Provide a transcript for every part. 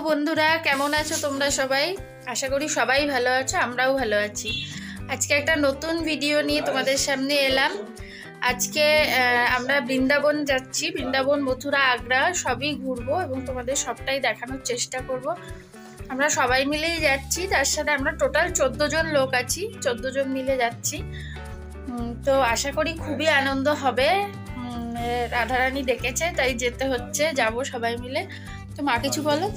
বন্ধুরা, কেমন আছো তোমরা সবাই? আশা করি সবাই ভালো আছো, আমরাও ভালো আছি। আজকে একটা নতুন ভিডিও নিয়ে তোমাদের সামনে এলাম। আজকে আমরা বৃন্দাবন যাচ্ছি। বৃন্দাবন, মথুরা, আগ্রা সবই ঘুরবো এবং তোমাদের সবটাই দেখানোর চেষ্টা করব। আমরা সবাই মিলেই যাচ্ছি, তার সাথে আমরা টোটাল 14 জন লোক আছি, 14 জন মিলে যাচ্ছি। তো আশা করি খুবই আনন্দ হবে। রাধারানী ডেকেছে তাই যেতে হচ্ছে, যাব সবাই মিলে। তো মা কিছু বলো।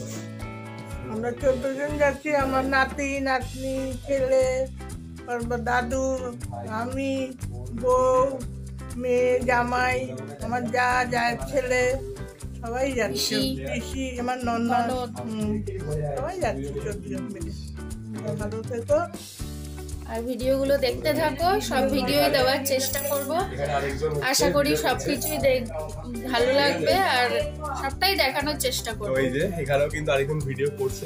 আমরা 14 জন যাচ্ছি। আমার নাতি নাতনি, ছেলে, দাদু, আমি, বউ, মেয়ে, জামাই, আমার জায়ের ছেলে, সবাই যাচ্ছি। পিসি, আমার ননদ, সবাই যাচ্ছি 14 জন মিলে। ভালো থেকো আর ভিডিওগুলো দেখতে থাকো, সব ভিডিওই দেওয়ার চেষ্টা করব। আশা করি সবকিছুই ভালো লাগবে আর সবটাই দেখানোর চেষ্টা করব। এই যে এখানেও কিন্তু আরেকজন ভিডিও করছে।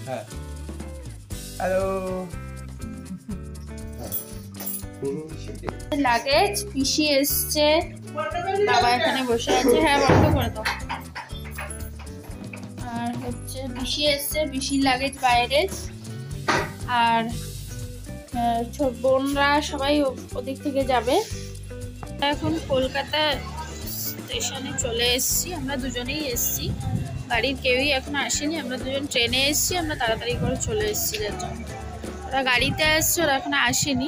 হ্যাঁ, হ্যালো। লাগেজ পিসি এসছে, বাবা এখানে বসে আছে। হ্যাঁ, বন্ধ করে দাও। আর হচ্ছে পিসি এসছে, পিসির লাগেজ বাইরে। আর বোনরা সবাই ওদিক থেকে যাবে। এখন কলকাতা স্টেশনে চলে এসেছি। আমরা দুজনেই এসেছি, বাড়ির কেউই এখন আসেনি। আমরা দুজন ট্রেনে এসেছি, আমরা তাড়াতাড়ি করে চলে এসেছি। যার জন্য ওরা গাড়িতে আসছে, ওরা এখন আসেনি।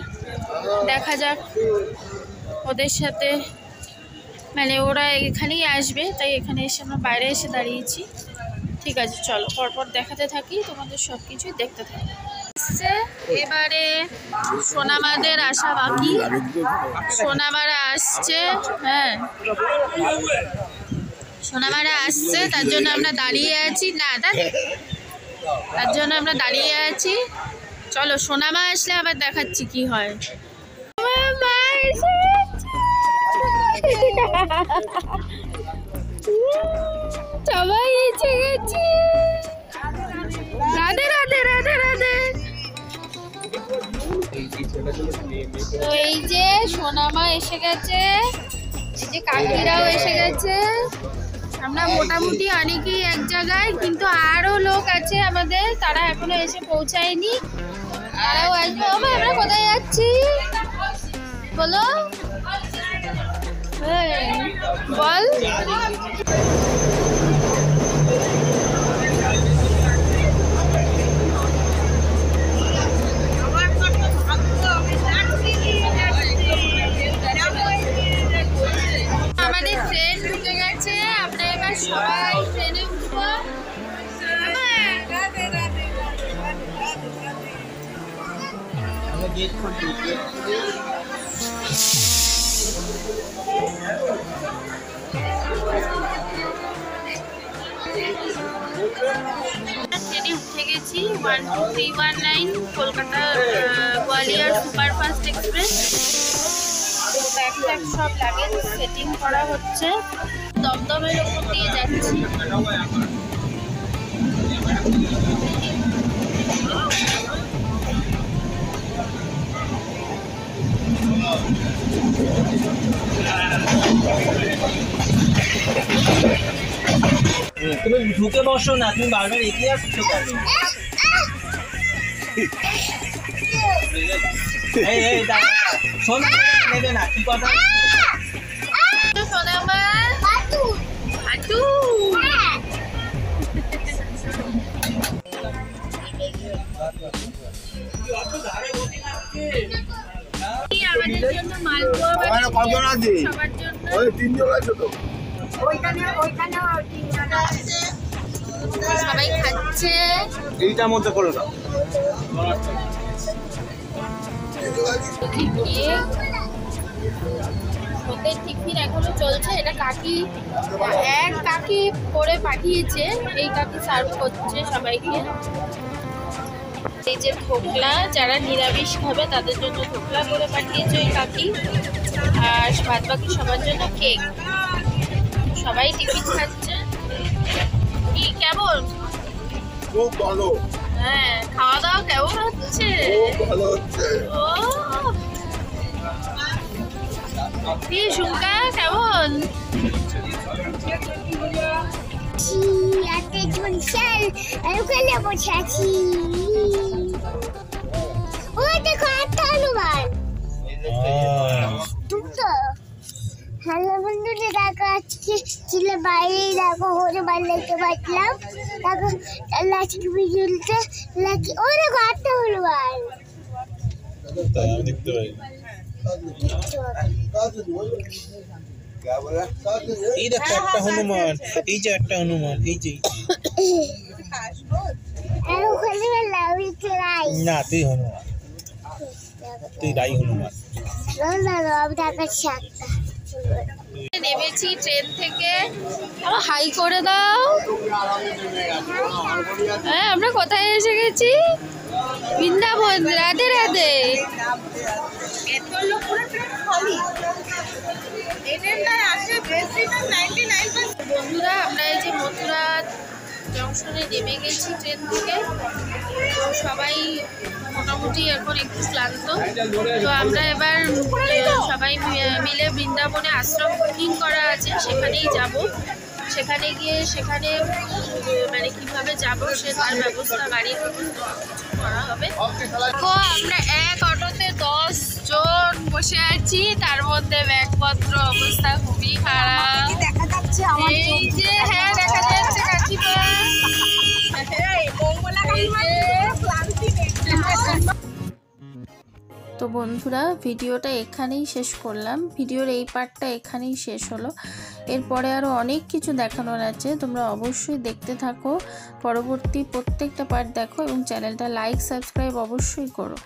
দেখা যাক ওদের সাথে, মানে ওরা এখানেই আসবে, তাই এখানে এসে আমরা বাইরে এসে দাঁড়িয়েছি। ঠিক আছে, চলো পরপর দেখাতে থাকি, তোমাদের সব কিছুই দেখতে থাকি। এবারে সোনামাদের আসা বাকি। সোনামারা আসছে, হ্যাঁ সোনামারা আসছে, তার জন্য আমরা দাঁড়িয়ে আছি। না তার জন্য আমরা দাঁড়িয়ে আছি। চলো, সোনামা আসলে আবার দেখাচ্ছি কি হয়। সবাই এসে গেছি। রাধে রাধে রাধে রাধে। তো এই যে সোনামা এসে গেছে, এই যে কাকিরাও এসে গেছে। আমরা মোটামুটি অনেকেই এক জায়গায়, কিন্তু আরো লোক আছে আমাদের, তারা এখনো এসে পৌঁছায়নি, তারাও আসবে। আমরা কোথায় যাচ্ছি বলো, বল। আমাদের ট্রেন ঢুকে গেছে, আমরা এবার সবাই ট্রেনে উঠবো। ট্রেনে উঠে গেছি 12319 Kolkata Gwalior superfast express. Bag tag সব লাগেজ সেটিং করা হচ্ছে। দমদমের ওপর দিয়ে যাচ্ছি। তুমি ঢুকে বসো না, তুমি বারবার এগিয়ে আসছো কেন? শোনা নেবে না, কি কথা? সোনামা হাঁটু আমাদের জন্য মালপোয়া বানিয়েছে সবার জন্য। সবাই খাচ্ছে। এইটার মধ্যে করে দাও। ওদের টিফিন এখনো চলছে। এটা কাকি, এক কাকি করে পাঠিয়েছে, এই কাকি সার্ভ করছে সবাইকে। এই যে ধোকলা, যারা নিরামিষ খাবে তাদের জন্য ধোকলা করে পাঠিয়েছে ওই কাকি। আর বাদ বাকি সবার জন্য কেক। সবাই টিফিন খাচ্ছে। কি কেমন? খুব ভালো। হ্যাঁ, খাওয়া দাওয়া কেমন হচ্ছে? খুব ভালো হচ্ছে। ও কি শুনকা কেমন? চল ওখানে বসে আছি। ওই দেখো একটা হনুমান দুটো। হ্যালো বন্ধুরা, দেখো আজকে ছিল বাইরে দেখো হনুমান দেখতে পাচ্ছিলাম। দেখো আজকে ভিডিওতে লাকি ও দেখো একটা হনুমান দেখতে পাই। এই দেখো একটা হনুমান, এই যে একটা হনুমান, এই যে আর ওখানে লাউই রাই না তুই হনুমান, তুই রাই হনুমান। না আমি দেখাচ্ছি একটা। নেমেছি ট্রেন থেকে, হাই করে দাও। হ্যাঁ, আমরা কোথায় এসে গেছি? বৃন্দাবন। রাধে রাধে। বন্ধুরা, আমরা এই যে মথুরা জংশনে নেমে গেছি ট্রেন থেকে। তো সবাই মোটামুটি এখন একটু ক্লান্ত। তো আমরা এবার সবাই মিলে বৃন্দাবনে আশ্রম বুকিং করা আছে, সেখানেই যাব। সেখানে গিয়ে সেখানে মানে কীভাবে যাবো সে তার ব্যবস্থা, গাড়ির ব্যবস্থা করা হবে। তো আমরা এক অটোতে 10 জন বসে আছি, তার মধ্যে ব্যাগপত্র অবস্থা খুবই খারাপ। দেখা যাচ্ছে এই যে হ্যাঁ দেখা যাচ্ছে কাকিমা। তো বন্ধুরা, ভিডিওটা এখানেই শেষ করলাম। ভিডিওর এই পার্টটা এখানেই শেষ হলো। এরপরে আরও অনেক কিছু দেখানোর আছে, তোমরা অবশ্যই দেখতে থাকো। পরবর্তী প্রত্যেকটা পার্ট দেখো এবং চ্যানেলটা লাইক সাবস্ক্রাইব অবশ্যই করো।